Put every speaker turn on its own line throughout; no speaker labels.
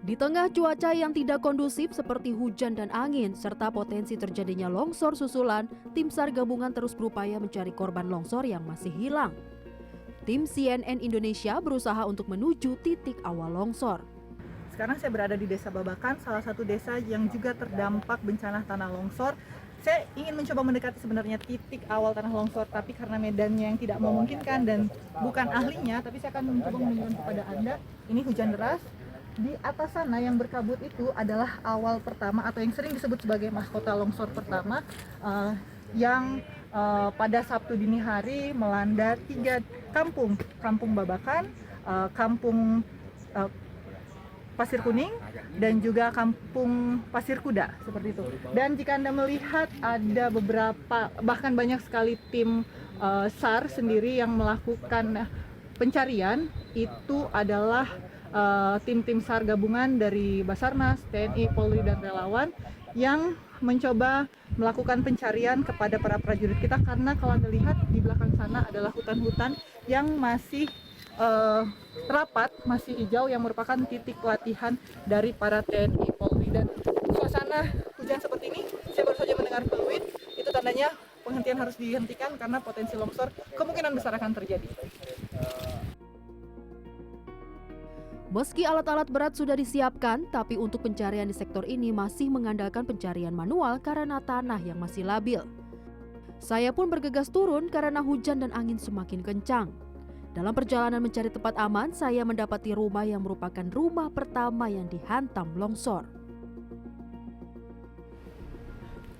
Di tengah cuaca yang tidak kondusif seperti hujan dan angin, serta potensi terjadinya longsor susulan, tim SAR gabungan terus berupaya mencari korban longsor yang masih hilang. Tim CNN Indonesia berusaha untuk menuju titik awal longsor.
Sekarang saya berada di Desa Babakan, salah satu desa yang juga terdampak bencana tanah longsor. Saya ingin mencoba mendekati sebenarnya titik awal tanah longsor, tapi karena medannya yang tidak memungkinkan dan bukan ahlinya, tapi saya akan mencoba menunjukkan kepada Anda. Ini hujan deras. Di atas sana yang berkabut itu adalah awal pertama atau yang sering disebut sebagai mahkota longsor pertama yang pada Sabtu dini hari melanda 3 kampung, Kampung Babakan, Kampung Pasir Kuning, dan juga Kampung Pasir Kuda, seperti itu. Dan jika Anda melihat ada beberapa, bahkan banyak sekali tim SAR sendiri yang melakukan pencarian, itu adalah tim-tim SAR gabungan dari Basarnas, TNI, Polri, dan relawan yang mencoba melakukan pencarian kepada para prajurit kita, karena kalau Anda lihat di belakang sana adalah hutan-hutan yang masih rapat, masih hijau, yang merupakan titik pelatihan dari para TNI, Polri. Dan suasana hujan seperti ini, saya baru saja mendengar peluit, itu tandanya penghentian harus dihentikan karena potensi longsor kemungkinan besar akan terjadi.
Meski alat-alat berat sudah disiapkan, tapi untuk pencarian di sektor ini masih mengandalkan pencarian manual karena tanah yang masih labil. Saya pun bergegas turun karena hujan dan angin semakin kencang. Dalam perjalanan mencari tempat aman, saya mendapati rumah yang merupakan rumah pertama yang dihantam longsor.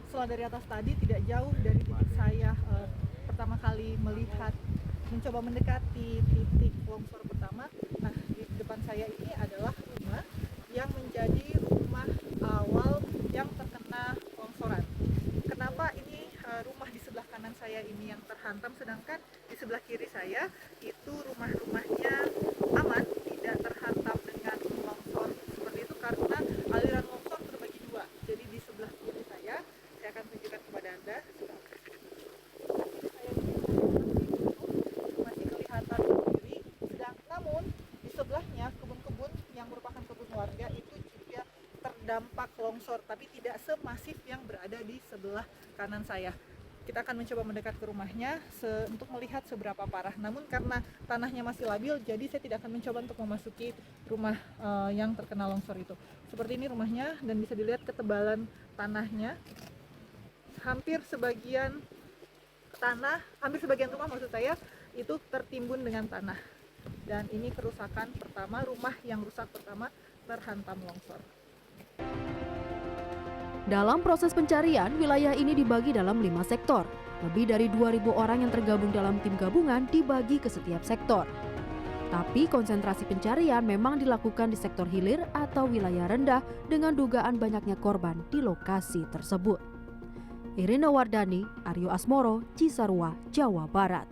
Setelah dari atas tadi, tidak jauh dari titik saya pertama kali mencoba mendekati titik longsor pertama. Nah, di depan saya ini adalah rumah yang menjadi rumah awal yang terkena longsoran. Kenapa ini rumah di sebelah kanan saya ini yang terhantam, sedangkan di sebelah kiri saya itu rumah-rumahnya aman, tidak terhantam dengan longsor seperti itu, karena aliran longsor terbagi dua. Jadi di sebelah kiri saya akan tunjukkan kepada Anda. Masih kelihatan berdiri, namun di sebelahnya kebun-kebun yang merupakan kebun warga itu juga terdampak longsor, tapi tidak semasif yang berada di sebelah kanan saya. Kita akan mencoba mendekat ke rumahnya untuk melihat seberapa parah. Namun karena tanahnya masih labil, jadi saya tidak akan mencoba untuk memasuki rumah yang terkena longsor itu. Seperti ini rumahnya, dan bisa dilihat ketebalan tanahnya. Hampir sebagian rumah maksud saya itu tertimbun dengan tanah. Dan ini kerusakan pertama, rumah yang rusak pertama terhantam longsor.
Dalam proses pencarian, wilayah ini dibagi dalam 5 sektor. Lebih dari 2.000 orang yang tergabung dalam tim gabungan dibagi ke setiap sektor. Tapi konsentrasi pencarian memang dilakukan di sektor hilir atau wilayah rendah dengan dugaan banyaknya korban di lokasi tersebut. Irina Wardani, Aryo Asmoro, Cisarua, Jawa Barat.